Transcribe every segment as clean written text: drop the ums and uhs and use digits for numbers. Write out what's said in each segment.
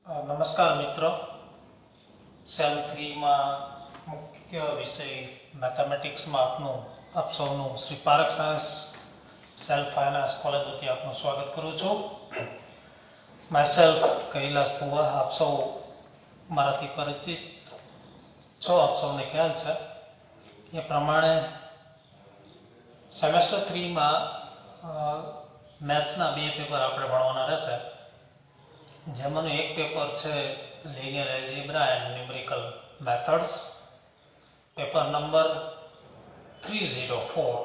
નમસ્કાર મિત્રો. સેલ 3 માં મુખ્ય વિષય મેથેમેટિક્સમાં આપ સૌનું Shri Parakh science self finance college વતી આપનું સ્વાગત કરું છું. માયસેલ્ફ કૈલાસ પુવા. આપ સૌ મારાથી પરિચિત છો, આપ સૌને ખ્યાલ છે એ પ્રમાણે સેમેસ્ટર 3 માં મેથ્સના બે પેપર આપણે ભણવાના રહેશે, જેમાંનું એક પેપર છે linear algebra and numerical methods, paper number 304.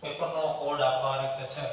પેપરનો કોડ આ રીતે છે.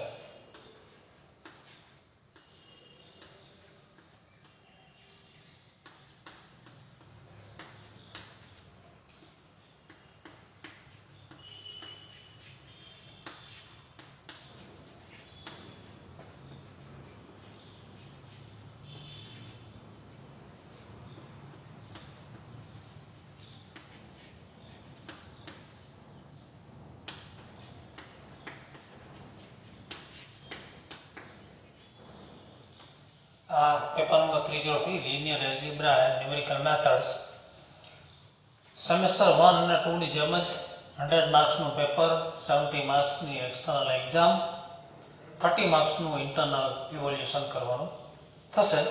Paper number 303 linear algebra and numerical methods. Semester 1 અને 2 ની જેમ જ 100 માર્ક્સનું પેપર, 70 માર્ક્સની એક્સટર્નલ એક્ઝામ, 30 માર્ક્સનું ઇન્ટરનલ ઇવોલ્યુશન કરવાનું થશે.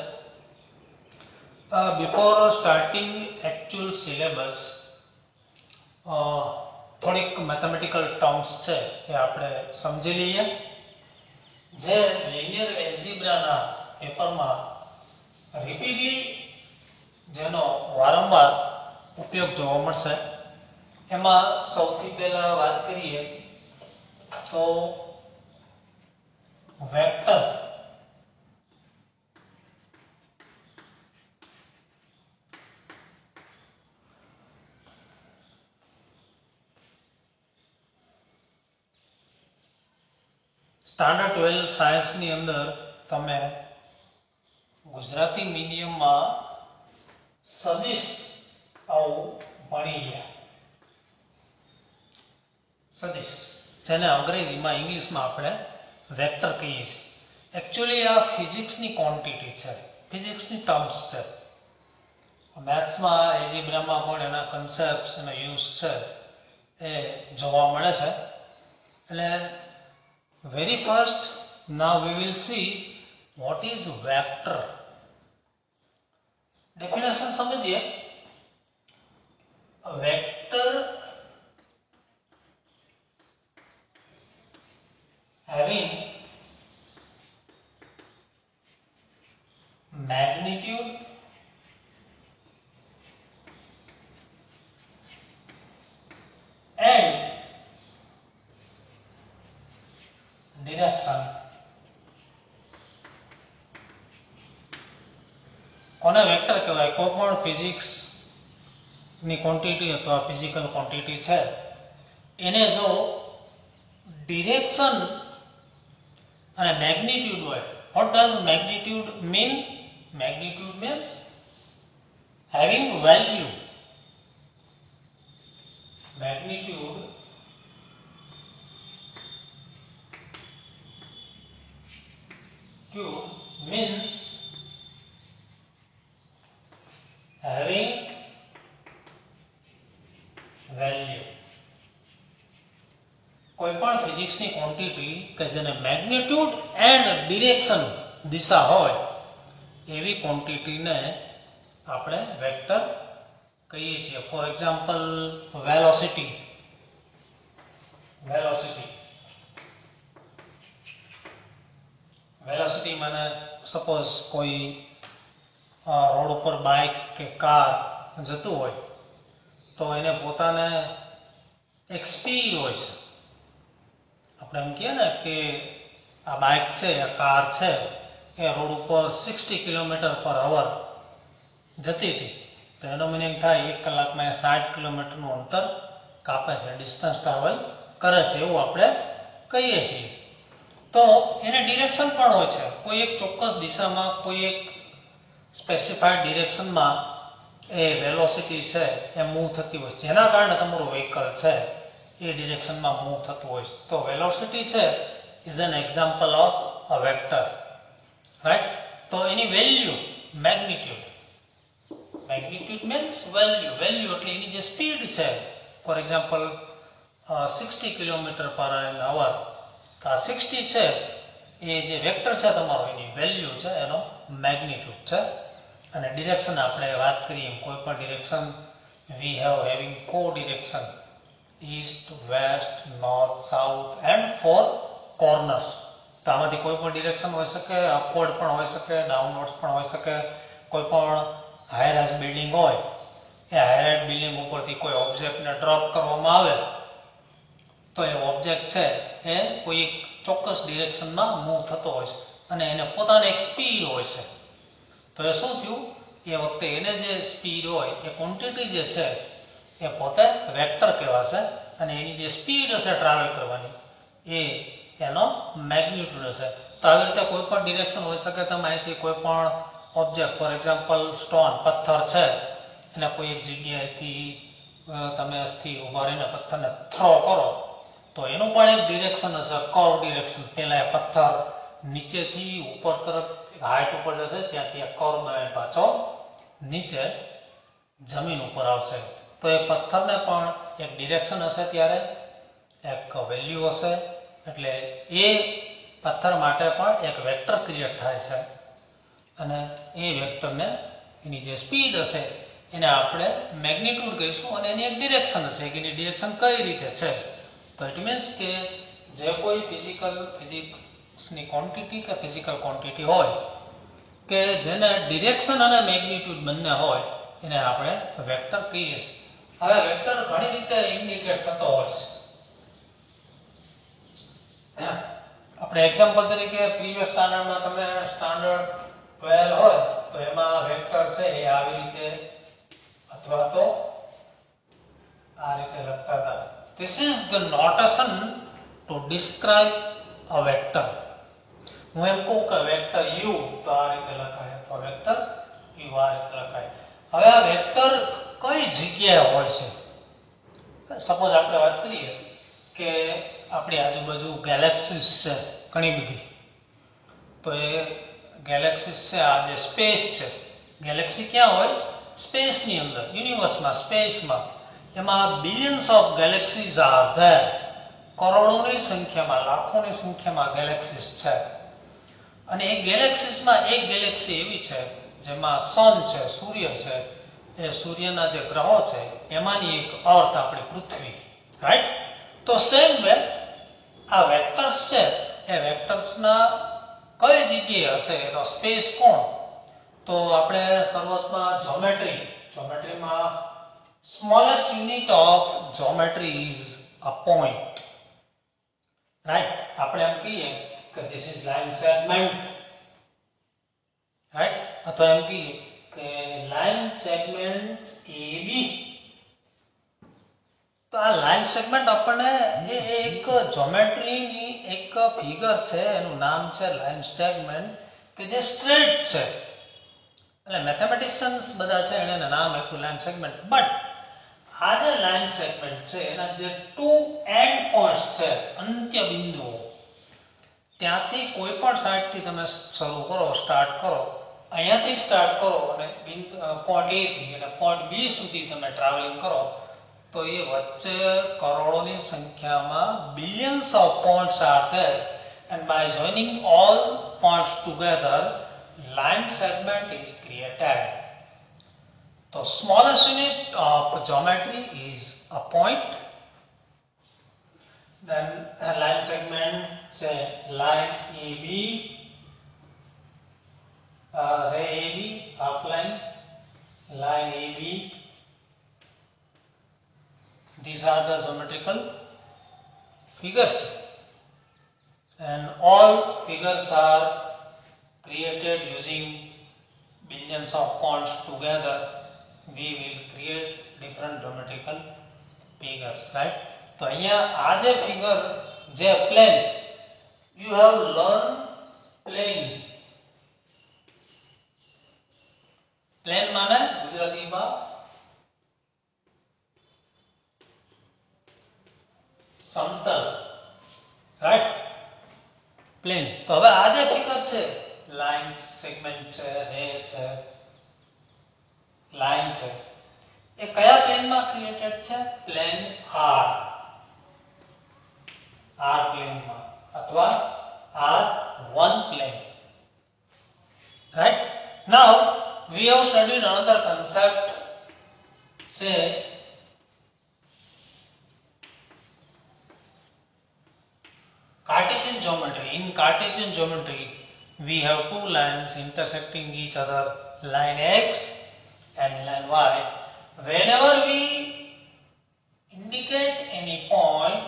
બિફોર સ્ટાર્ટિંગ એક્ચ્યુઅલ સિલેબસ, થોડીક મેથેમેટિકલ ટર્મ્સ છે એ આપણે સમજી લઈએ. જે લિનિયર એલ્જિબ્રાના પેપરમાં રિપીટલી જેનો વારંવાર ઉપયોગ જોવા મળશે, એમાં સૌથી પહેલા વાત કરીએ તો વેક્ટર. સ્ટાન્ડર્ડ 12 સાયન્સની અંદર તમે ગુજરાતી મીડિયમમાં સદિશ આવું ભણી ગયા. સદિશ, જેને અંગ્રેજીમાં ઇંગ્લિશમાં આપણે વેક્ટર કહીએ છીએ. એકચ્યુઅલી આ ફિઝિક્સની ક્વોન્ટિટી છે, ફિઝિક્સની ટર્મ્સ છે. મેથ્સમાં એલ્જિબ્રામાં પણ એના કન્સેપ્ટ્સ, એનો યુઝ છે એ જોવા મળે છે. એટલે very first, now we will see what is vector. Definition समझिए. A vector having magnitude and direction. કોને વેક્ટર કહેવાય? કોઈ પણ ફિઝિક્સની ક્વોન્ટિટી અથવા ફિઝિકલ ક્વોન્ટિટી છે એને જો ડિરેક્શન અને મેગ્નિટ્યુડ હોય. What does magnitude mean? Magnitude means having value. Magnitude means having value. કોઈપણ ફિઝિક્સની ક્વોન્ટિટી કે જેને મેગ્નિટ્યુડ એન્ડ ડિરેક્શન, દિશા હોય, એવી ક્વોન્ટિટીને આપણે વેક્ટર કહીએ છીએ. For example velocity. વેલોસિટી મને સપોઝ કોઈ રોડ ઉપર બાઇક કે કાર જતું હોય તો એને પોતાને એક સ્પીડ હોય છે. આપણે એમ કહીએ ને કે આ બાઇક છે, આ કાર છે, એ રોડ ઉપર 60 km/h જતી હતી, તો એનો મિનિંગ થાય 1 કલાકમાં 60 કિલોમીટરનું અંતર કાપે છે, ડિસ્ટન્સ ટ્રાવેલ કરે છે, એવું આપણે કહીએ છીએ. તો એને ડિરેક્શન પણ હોય છે. કોઈ એક ચોક્કસ દિશામાં, કોઈ એક સ્પેસિફાઈડ ડિરેક્શનમાં એ વેલોસિટી છે એ મૂવ થતી હોય છે, જેના કારણે તમારું વ્હીકલ છે એ ડિરેક્શનમાં મૂવ થતું હોય છે. તો વેલોસિટી છે is an example of a vector, right. તો એની value magnitude. Magnitude means value. Value એટલે એની જે સ્પીડ છે. ફોર એક્ઝામ્પલ 60 કિલોમીટર પર અવર. તો આ 60 છે એ જે વેક્ટર છે તમારો એની વેલ્યુ છે, એનો મેગ્નિટ્યુડ છે. અને ડિરેક્શન આપણે વાત કરીએ કોઈ પણ direction we having 4 direction east, west, north, south and 4 corners. તો આમાંથી કોઈ પણ ડિરેક્શન હોઈ શકે, અપવર્ડ પણ હોઈ શકે, ડાઉનવર્ડ્સ પણ હોઈ શકે. કોઈ પણ હાઈ રાઇઝ બિલ્ડિંગ હોય એ હાઈ રાઇઝ બિલ્ડિંગ ઉપરથી કોઈ ઓબ્જેક્ટને ડ્રોપ કરવામાં આવે તો એ ઓબ્જેક્ટ છે એ કોઈ ચોક્કસ ડિરેક્શનમાં મૂવ થતો હોય છે અને એને પોતાની એક સ્પીડ હોય છે. તો એ શું થયું, એ વખતે એને જે સ્પીડ હોય એ ક્વોન્ટિટી જે છે એ પોતે વેક્ટર કહેવાશે અને એની જે સ્પીડ હશે ટ્રાવેલ કરવાની એ એનો મેગ્નિટ્યુડ હશે. તો આવી રીતે કોઈ પણ ડિરેક્શન હોઈ શકે. તમે અહીંથી કોઈ પણ ઓબ્જેક્ટ ફોર એક્ઝામ્પલ સ્ટોન પથ્થર છે એને કોઈ એક જગ્યાએથી તમે સ્થિર ઊભા રહીને પથ્થરને થ્રો કરો તો એનું પણ એક ડિરેક્શન હશે, કર્વ ડિરેક્શન. પહેલા એ પથ્થર નીચેથી ઉપર તરફ હાઈટ ઉપર જશે, ત્યાંથી એક કર્વ બને પાછો નીચે જમીન ઉપર આવશે. તો એ પથ્થરને પણ એક ડિરેક્શન હશે, ત્યારે એક વેલ્યુ હશે. એટલે એ પથ્થર માટે પણ એક વેક્ટર ક્રિએટ થાય છે અને એ વેક્ટરને એની જે સ્પીડ હશે એને આપણે મેગ્નિટ્યુડ કહીશું અને એની એક ડિરેક્શન હશે કે એની ડિરેક્શન કઈ રીતે છે. તો ઇટ મીન્સ કે જે કોઈ ફિઝિક્સની ક્વોન્ટિટી કે ફિઝિકલ ક્વોન્ટિટી હોય કે જેને ડિરેક્શન અને મેગ્નિટ્યુડ બંને હોય એને આપણે વેક્ટર કહીએ છીએ. હવે વેક્ટર ઘણી રીતે ઇન્ડિકેટ થતો હોય છે. આપણે એક્ઝામ્પલ તરીકે પ્રીવિયસ સ્ટાન્ડર્ડમાં તમે સ્ટાન્ડર્ડ 12 હોય તો એમાં વેક્ટર છે એ આવી રીતે અથવા તો આ રીતે લખતા હતા. This is the notation to describe a vector. હું એમ કહું કે વેક્ટર u તો આ રીતે લખાય અથવા વેક્ટર u આ રીતે લખાય. હવે આ વેક્ટર કઈ જગ્યાએ હોય છે? સપોઝ આપણે વાત કરીએ કે આપણી આજુબાજુ ગેલેક્સીસ છે ઘણી બધી. તો એ ગેલેક્સીસ છે, આ જે સ્પેસ છે, ગેલેક્સી ક્યાં હોય? સ્પેસની અંદર, યુનિવર્સમાં, સ્પેસમાં. એમાં બિલિયન્સ ઓફ ગેલેક્સીઝ આર ધેર. કરોડોની સંખ્યામાં, લાખોની સંખ્યામાં ગેલેક્સીસ છે. અને એ ગેલેક્સીસમાં એક ગેલેક્સી એવી છે જેમાં સન છે, સૂર્ય છે, એ સૂર્યના જે ગ્રહો છે એમાંની એક અર્થ આપણી પૃથ્વી, રાઈટ? તો સેમ વે આ વેક્ટર્સ છે એ વેક્ટર્સના કઈ જગ્યાએ હશે એનો સ્પેસ કોણ? તો આપણે શરૂઆતમાં જ્યોમેટ્રીમાં smallest unit of geometry is a point, right? આપણે એમ કહીએ કે this is line segment, right? અથવા એમ કહીએ કે line segment AB. તો આ લાઇન સેગમેન્ટ આપણને એ એક જ્યોમેટ્રીની એક ફિગર છે, એનું નામ છે લાઇન સેગમેન્ટ, કે જે સ્ટ્રેટ છે. એટલે મેથેમેટિશિયન્સ બધા છે એને નામ આપ્યું લાઇન સેગમેન્ટ. બટ આ જે લાઇન સેગમેન્ટ છે એના જે ટુ એન્ડ પોઈન્ટ્સ છે, અંત્ય બિંદુઓ, ત્યાંથી કોઈ પણ સાઈડથી તમે શરૂ કરો, સ્ટાર્ટ કરો, અહીંયાથી સ્ટાર્ટ કરો અને પોઈન્ટ A થી અને પોઈન્ટ B સુધી તમે ટ્રાવેલિંગ કરો તો એ વચ્ચે કરોડોની સંખ્યામાં billions of points are there and by joining all points together line segment is created. The smallest unit of geometry is a point. Then a line segment, say line AB, ray AB, half line AB. These are the geometrical figures, and all figures are created using billions of points together. We will create different geometrical figures, right? તો અહીંયા આ જે figure જે plane, you have learned plane. Plane માને ગુજરાતીમાં સમતલ, right? Plane. તો હવે આ જે ફિગર છે લાઈન સેગમેન્ટ છે, રે છે, લાઈન છે, એ કયા પ્લેનમાં ક્રિએટેડ છે? પ્લેન આર, આર પ્લેનમાં અથવા R1 plane. Right? Now we have studied another concept, say Cartesian geometry. In Cartesian geometry, we have two lines intersecting each other, line X and line Y. Whenever we indicate any point,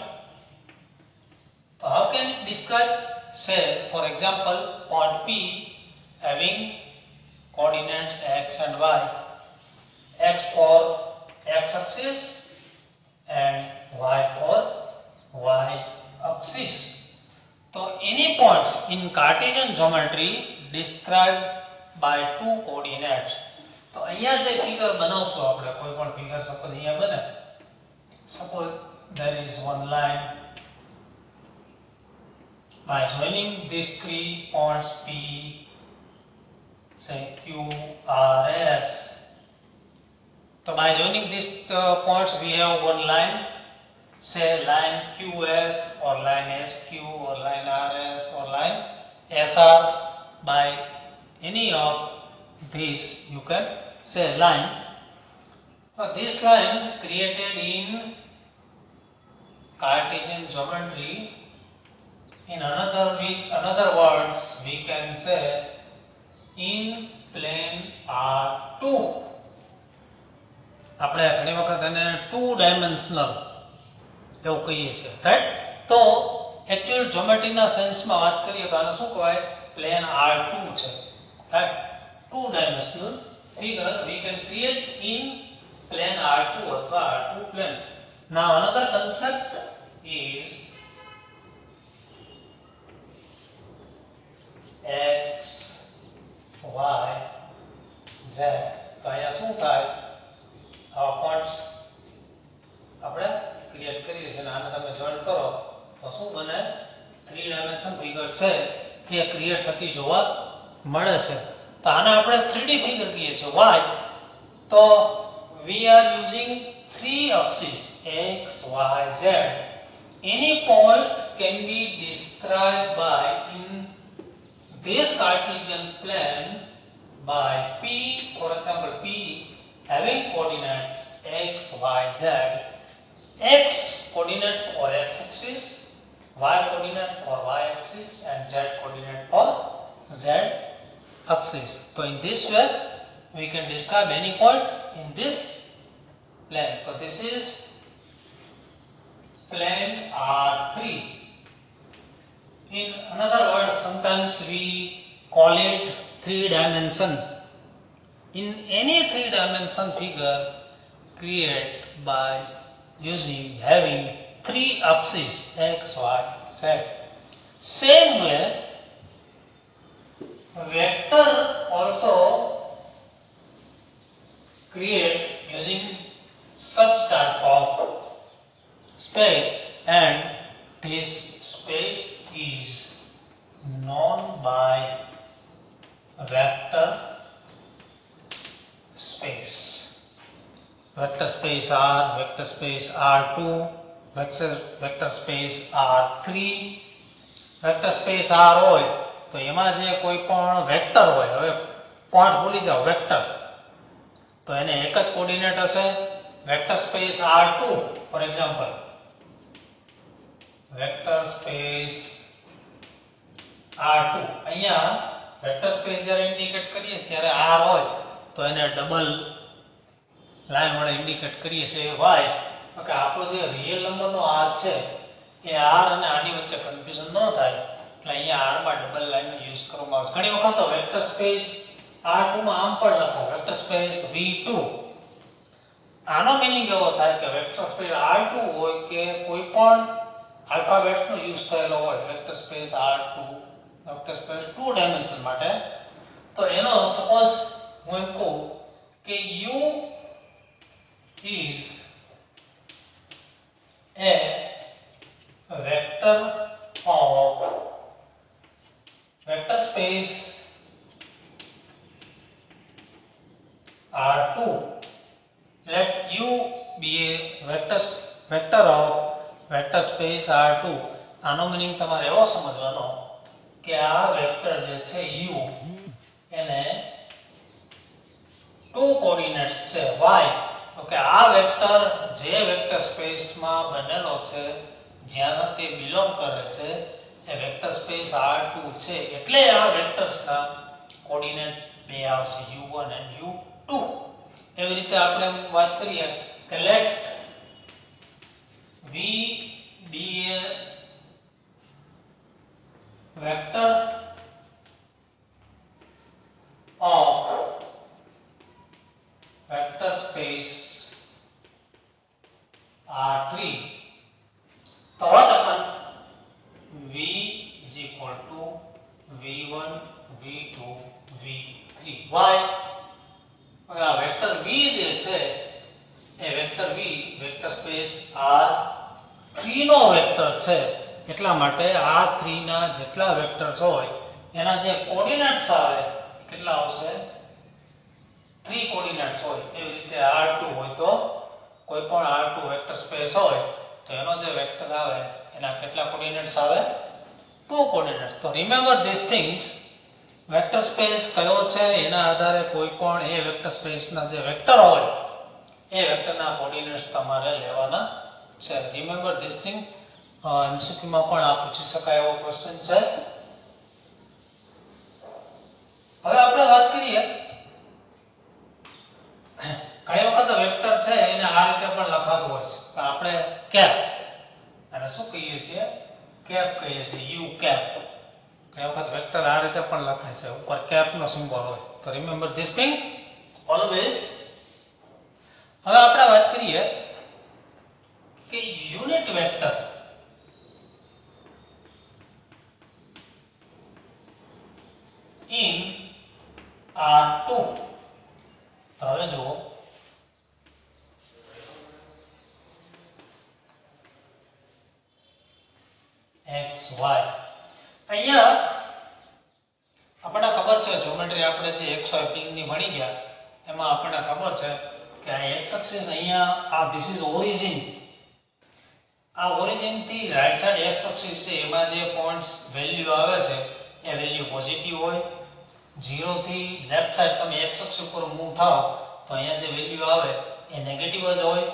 so how can it describe? Say, for example, point P having coordinates X and Y. X for X axis and Y for Y axis. So any points in Cartesian geometry described by two coordinates. तो અહીંયા જે figure બનાવશું આપણે, કોઈ પણ figure suppose અહીંયા બને, suppose there is one line by joining these three points P, say Q, R, S. So by joining these points we have one line, say line QS or line SQ or line RS or line SR. By any of these you can say line. This line created in Cartesian geometry, in another words we can say in plane R2. આપણે ઘણી વખત એને two dimensional એવું કહીએ છીએ, right? તો actual જ્યોમેટ્રીના સેન્સમાં વાત કરીએ તો આને શું કહેવાય? પ્લેન R2 છે, right? Two dimensional figure we can create in plane R2 અથવા R2 plane. Now another concept is X, Y, Z. તો અહીંયા શું થાય? આવા પોઈન્ટ્સ આપણે ક્રિએટ કરીએ છીએ અને આને તમે જોઈન્ટ કરો તો શું બને? 3 ડાયમેન્શન ફિગર છે એ ક્રિએટ થતી જોવા મળે છે. તો આને આપણે 3D ફિગર કહીએ છીએ. Why? તો we are using 3 axes X, Y, Z. Any point can be described by in this Cartesian plane by P, for example P having coordinates X, Y, Z. X coordinate for X axis, Y coordinate for Y axis and Z coordinate for Z axis. So in this way we can describe any point in this plane. So this is plane R3. In another word, sometimes we call it 3 dimension. In any 3 dimension figure create by using having 3 axes X, Y, Z. Same way, vector also create using such type of space, and this space is known by vector space. Vector space R, vector space R2, vector space R3. Vector space R હોય તો એમાં જે કોઈ પણ vector હોય, હવે point ભૂલી જાઓ, વેક્ટર તો એને એક જ કોઓર્ડિનેટ હશે. Vector space R2 for example, vector space R2 અહીંયા વેક્ટર સ્પેસ જ્યારે ઇન્ડિકેટ કરીએ ત્યારે R હોય તો એને ડબલ લાઈન વડે ઇન્ડિકેટ કરીએ છીએ y. ઓકે, આપણો જે રિયલ નંબરનો r છે એ r અને આની વચ્ચે કન્ફ્યુઝન ન થાય એટલે અહીંયા r માં ડબલ લાઈન યુઝ કરવામાં આવે છે. ઘણી વખત તો વેક્ટર સ્પેસ R2 માં આમ પણ લખાય વેક્ટર સ્પેસ V2. આનો મીનિંગ એવો થાય કે વેક્ટર સ્પેસ R2 હોય કે કોઈ પણ આલ્ફાબેટ્સનો યુઝ થયેલો હોય vector space R2, vector space 2 dimension માટે. તો એનો સપોઝ હું એમ કહું કે U is a vector of vector space R2. Let U be a vector of vector space R2. આનો મીનિંગ તમારે એવો સમજવાનો કે આ વેક્ટર જે છે U એને ટુ કોઓર્ડિનેટ્સ છે y. તો કે આ વેક્ટર જે વેક્ટર સ્પેસમાં બનેલો છે જ્યાં તે બિલોંગ કરે છે એ વેક્ટર સ્પેસ R2 છે એટલે આ વેક્ટર્સના કોઓર્ડિનેટ બે આવશે U1 and U2. એવી રીતે આપણે વાત કરીએ કે let V be a vector of vector space R3. So what happen? V is equal to V1, V2, V3. Why? આ વેક્ટર V જે છે એ vector V vector space R3 નો વેક્ટર છે એટલા માટે R3 ના જેટલા વેક્ટર્સ હોય એના જે કોઓર્ડિનેટ્સ આવે કેટલા આવશે 3 કોઓર્ડિનેટ્સ હોય. એવી રીતે R2 હોય તો કોઈ પણ R2 વેક્ટર સ્પેસ હોય તો એનો જે વેક્ટર આવે એના કેટલા કોઓર્ડિનેટ્સ આવે 2 કોઓર્ડિનેટ્સ. તો remember this things. Vector space કયો છે એના આધારે કોઈ પણ એ વેક્ટર સ્પેસના જે વેક્ટર હોય એ વેક્ટરના કોઓર્ડિનેટ્સ તમારે લેવાના છે. Remember this thing. એમસીક્યુ માં પણ આ પૂછી શકાય એવો ક્વેશ્ચન છે. હવે આપણે વાત કરીએ ઘણી વખત વેક્ટર છે એને આ રીતે પણ લખાતું હોય છે તો આપણે કેપ અને શું કહીએ છીએ કેપ કહીએ છીએ યુ કેપ. ઘણી વખત વેક્ટર આ રીતે પણ લખાય છે ઉપર કેપ નો સિમ્બોલ હોય તો રિમેમ્બર ધીસ થિંગ ઓલવેઝ. હવે આપણે વાત કરીએ કે યુનિટ વેક્ટર in R2. તો હવે જુઓ x y અહીંયા આપણને ખબર છે જ્યોમેટ્રી આપણે જે xy પ્લેન ની ભણી ગયા એમાં આપણને ખબર છે કે આ x એક્સિસ અહીંયા આ ધીસ ઇઝ ઓરિજિન. આ ઓરિજિન થી રાઈટ સાઈડ x એક્સિસ છે એમાં જે પોઈન્ટ્સ વેલ્યુ આવે છે એ વેલ્યુ પોઝિટિવ હોય. 0 થી લેફ્ટ સાઈડ તમે x એક્સિસ ઉપર મૂવ થાઓ તો અહીંયા જે વેલ્યુ આવે એ નેગેટિવ જ હોય.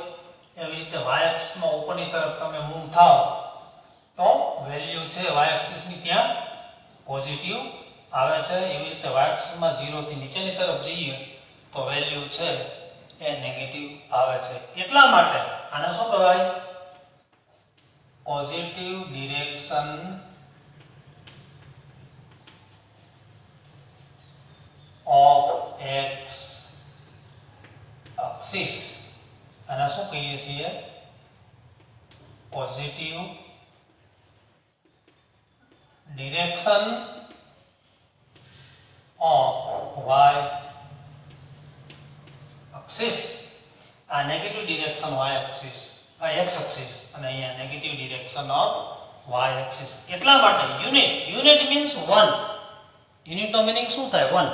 એવી રીતે y એક્સિસ માં ઉપરની તરફ તમે મૂવ થાઓ તો વેલ્યુ છે y એક્સિસ ની ત્યાં પોઝિટિવ આવે છે. એવી રીતે y એક્સિસ માં 0 થી નીચેની તરફ જઈએ તો વેલ્યુ છે એ નેગેટિવ આવે છે. એટલા માટે આને શું કહેવાય positive direction of x axis. આને શું કહીએ છીએ positive direction of y axis. આ નેગેટિવ ડિરેક્શન y axis આ x axis અને અહીંયા negative direction of y axis. એટલા માટે યુનિટ મીન્સ 1. યુનિટ નો મીનિંગ શું થાય 1.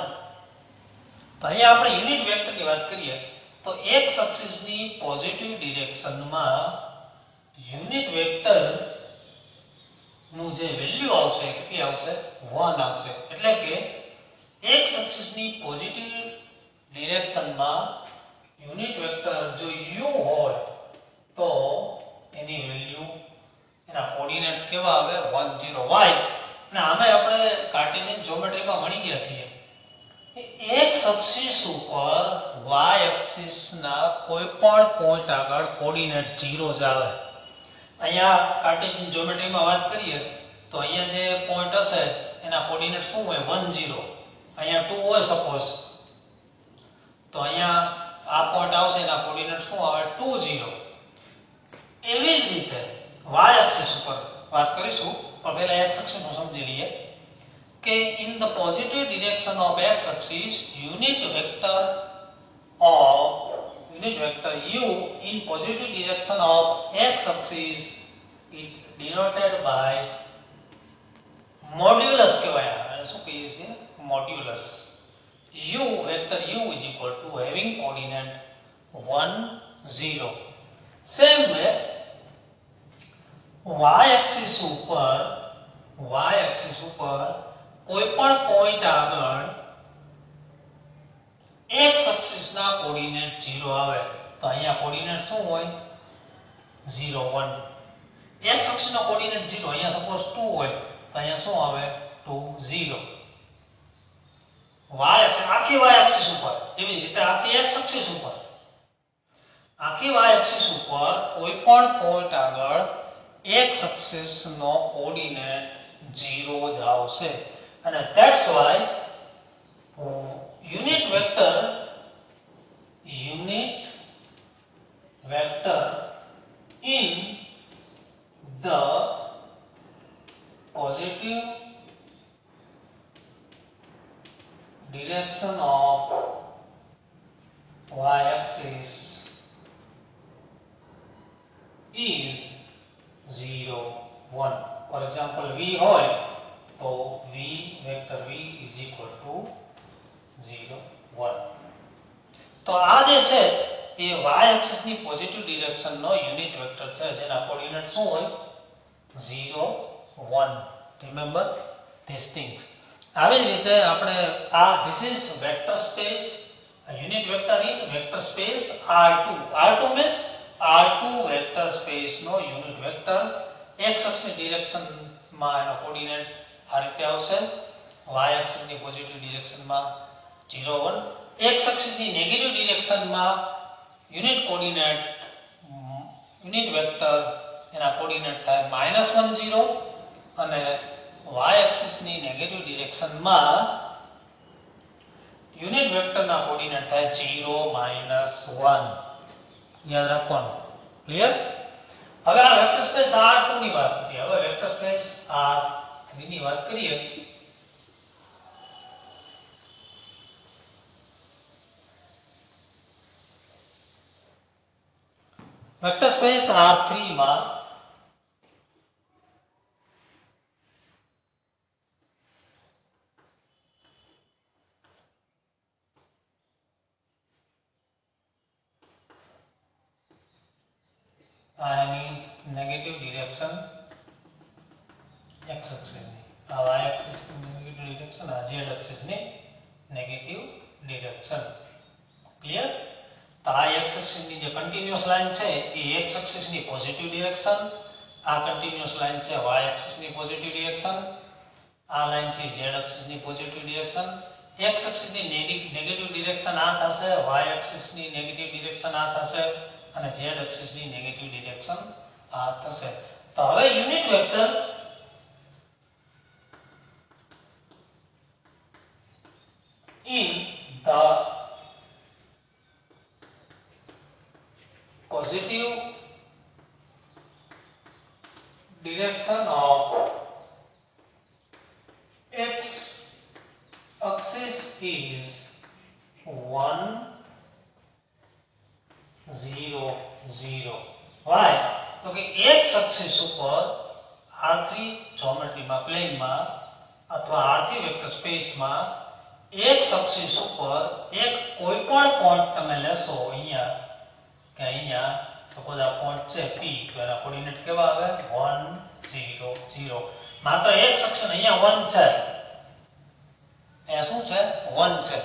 તો અહીંયા આપણે યુનિટ વેક્ટર ની વાત કરીએ તો x axis ની પોઝિટિવ ડિરેક્શનમાં યુનિટ વેક્ટર નું જે વેલ્યુ આવશે કેટલી આવશે 1 આવશે. એટલે કે x axis ની પોઝિટિવ ડિરેક્શનમાં યુનિટ વેક્ટર જો u હોય તો એની વેલ્યુ એના કોઓર્ડિનેટ્સ કેવા આવે 1 0 y. અને આમે આપણે કાર્ટેશિયન જ્યોમેટ્રીમાં ભણી ગયા છીએ x axis ઉપર y axis ના કોઈ પણ પોઈન્ટ આગળ કોઓર્ડિનેટ 0 જ આવે. અહીંયા કાર્ટેશિયન જ્યોમેટ્રીમાં વાત કરીએ તો અહીંયા જે પોઈન્ટ હશે એના કોઓર્ડિનેટ શું હોય 1 0. અહીંયા 2 હોય સપોઝ તો અહીંયા આ પોઈન્ટ આવશે એના કોઓર્ડિનેટ શું આવે 2 0. એવી જ રીતે y axis ઉપર વાત કરીશું પણ પહેલા x axis નું સમજી લઈએ કે in the positive direction of x axis unit vector u in positive direction of x axis is denoted by modulus કહેવાય. શું કહીએ છીએ modulus. U vector u is equal to having 1 0. Same way y axis ઉપર કોઈ પણ point આગળ x axis ના coordinate 0 આવે તો અહીંયા કોઓર્ડિનેટ શું હોય 0 1. x એક્સિસ નો કોઓર્ડિનેટ 0 અહીંયા સપોઝ 2 હોય તો અહીંયા શું આવે 2 0. y એક્સિસ આખી y એક્સિસ ઉપર એવી રીતે આખી x એક્સિસ ઉપર આખી y એક્સિસ ઉપર કોઈ પણ પોઈન્ટ આગળ x એક્સિસ નો કોઓર્ડિનેટ 0 જ આવશે અને that's why unit vector in the positive direction of y-axis is 0 1. For example, v હોય તો v vector v is equal to 0 1. તો આ જે છે એ y axis ની પોઝિટિવ ડિરેક્શન નો યુનિટ વેક્ટર છે જેના કોઓર્ડિનેટ શું હોય 0 1. Remember this things. આવી જ રીતે આપણે આ this is vector space unit vector in vector space R2. R2 means R2 vector space નો યુનિટ વેક્ટર x અક્ષની ડિરેક્શન માં એનો કોઓર્ડિનેટ આ રીતે આવશે y અક્ષની પોઝિટિવ ડિરેક્શન માં 0 1. x અક્ષની નેગેટિવ ડિરેક્શન માં યુનિટ કોઓર્ડિનેટ યુનિટ વેક્ટર એના કોઓર્ડિનેટ થાય -1 0 અને y એક્સિસ ની નેગેટિવ ડિરેક્શન માં યુનિટ વેક્ટર ના કોઓર્ડિનેટ થાય 0 -1. યાદ રાખવાનું. ક્લિયર? હવે આ વેક્ટર સ્પેસ R2 ની વાત કરીએ. હવે વેક્ટર સ્પેસ R3 ની વાત કરીએ. વેક્ટર સ્પેસ R3 માં આની નેગેટિવ ડિરેક્શન x એક્સિસ ની આ y એક્સિસ ની નેગેટિવ ડિરેક્શન આ z એક્સિસ ની નેગેટિવ ડિરેક્શન. ક્લિયર? તો આ x એક્સિસ ની જે કન્ટિન્યુઅસ લાઈન છે એ x એક્સિસ ની પોઝિટિવ ડિરેક્શન આ કન્ટિન્યુઅસ લાઈન છે y એક્સિસ ની પોઝિટિવ ડિરેક્શન આ લાઈન છે z એક્સિસ ની પોઝિટિવ ડિરેક્શન x એક્સિસ ની નેગેટિવ ડિરેક્શન આ થશે y એક્સિસ ની નેગેટિવ ડિરેક્શન આ થશે અને z એક્સિસ ની નેગેટિવ ડિરેક્શન આ થશે. તો હવે unit vector in the positive direction of x axis is 1 0 0. Why? તો કે x axis ઉપર R3 જ્યોમેટ્રી માં પ્લેન માં અથવા R3 વેક્ટર સ્પેસ માં x axis ઉપર એક કોઈપણ પોઈન્ટ તમે લેશો અહીંયા કે અહીંયા સપોઝ આ પોઈન્ટ છે P તો એના કોઓર્ડિનેટ કેવા આવે 1 0 0. માત્ર એક સેક્શન અહીંયા 1 છે અહીંયા શું છે 1 છે.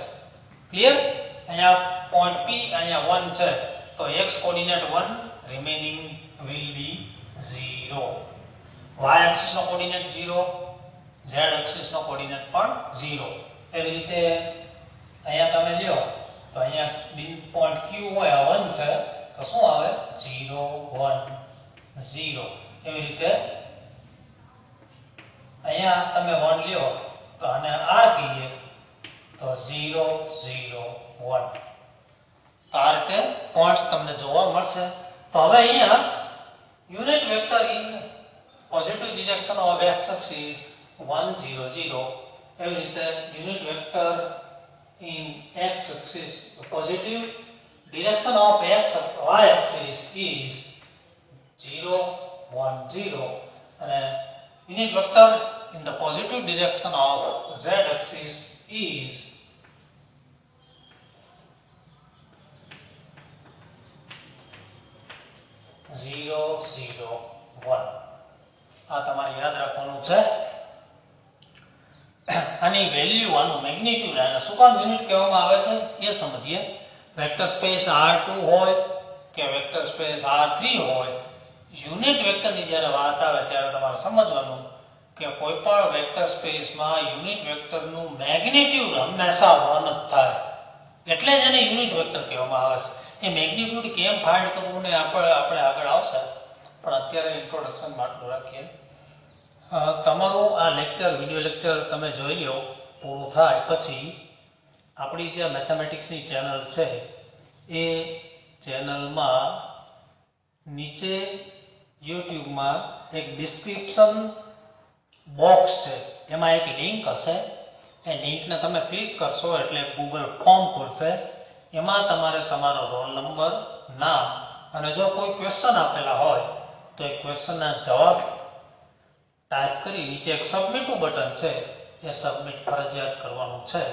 ક્લિયર? અહીંયા પોઈન્ટ P અહીંયા 1 છે તો x coordinate 1 remaining will be 0. y axis નો કોઓર્ડિનેટ 0 z એક્સિસ નો કોઓર્ડિનેટ પણ 0. એવી રીતે અહીંયા તમે લ્યો તો અહીંયા બિન પોઈન્ટ Q હોય આ 1 છે તો શું આવે 0 1 0. એવી રીતે અહીંયા તમે 1 લ્યો તો આને R કહીએ તો 0 0 1. તો આ રીતે પોઈન્ટ્સ તમને જોવા મળશે. તો હવે અહીંયા unit vector in positive direction of x axis 1 0 0. એવી રીતે unit vector in x axis positive direction of y axis is 0 1 0 and unit vector in the positive direction of z axis is 0.01 આ તમારે યાદ રાખવાનું છે. આની વેલ્યુ આનું magnitude આને શું કામ યુનિટ કહેવામાં આવે છે એ સમજીએ. વેક્ટર સ્પેસ R2 હોય કે વેક્ટર સ્પેસ R3 હોય, યુનિટ વેક્ટરની જ્યારે વાત આવે ત્યારે તમારે સમજવાનું કે કોઈ પણ વેક્ટર સ્પેસમાં યુનિટ વેક્ટરનું મેગ્નીટ્યુડ હંમેશા 1 જ થાય, એટલે જ એને યુનિટ વેક્ટર કહેવામાં આવે છે. એ મેગ્નીટ્યુડ કેમ ફાઇન્ડ કરવું ને આપણે આગળ આવશે, પણ અત્યારે ઇન્ટ્રોડક્શનમાં આટલું રાખીએ. તમારું આ લેક્ચર વિડિયો લેક્ચર તમે જોઈ લો, પૂરું થાય પછી આપણી જે મેથેમેટિક્સની ચેનલ છે એ ચેનલમાં નીચે યુટ્યુબમાં એક ડિસ્ક્રિપ્શન બોક્સ છે, એમાં એક લિંક હશે. એ લિંકને તમે ક્લિક કરશો એટલે ગૂગલ ફોર્મ ખુલશે. એમાં તમારે તમારો રોલ નંબર, નામ અને જો કોઈ ક્વેશ્ચન આપેલા હોય તો એ ક્વેશ્ચનના જવાબ ટાઈપ કરી નીચે એક સબમિટનું બટન છે એ સબમિટ ફરજિયાત કરવાનું છે.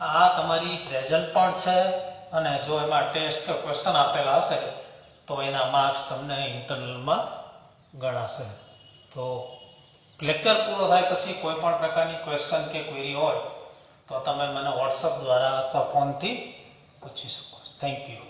આ તમારી પ્રેઝન્ટ પણ છે અને જો એમાં ટેસ્ટ કે ક્વેશ્ચન આપેલા હશે તો એના માર્ક્સ તમને ઇન્ટરનલમાં ગણાશે. તો લેક્ચર પૂરો થાય પછી કોઈ પણ પ્રકારની ક્વેશ્ચન કે ક્વેરી હોય તો તમે મને વોટ્સઅપ દ્વારા અથવા ફોનથી પૂછી શકો છો. Thank you.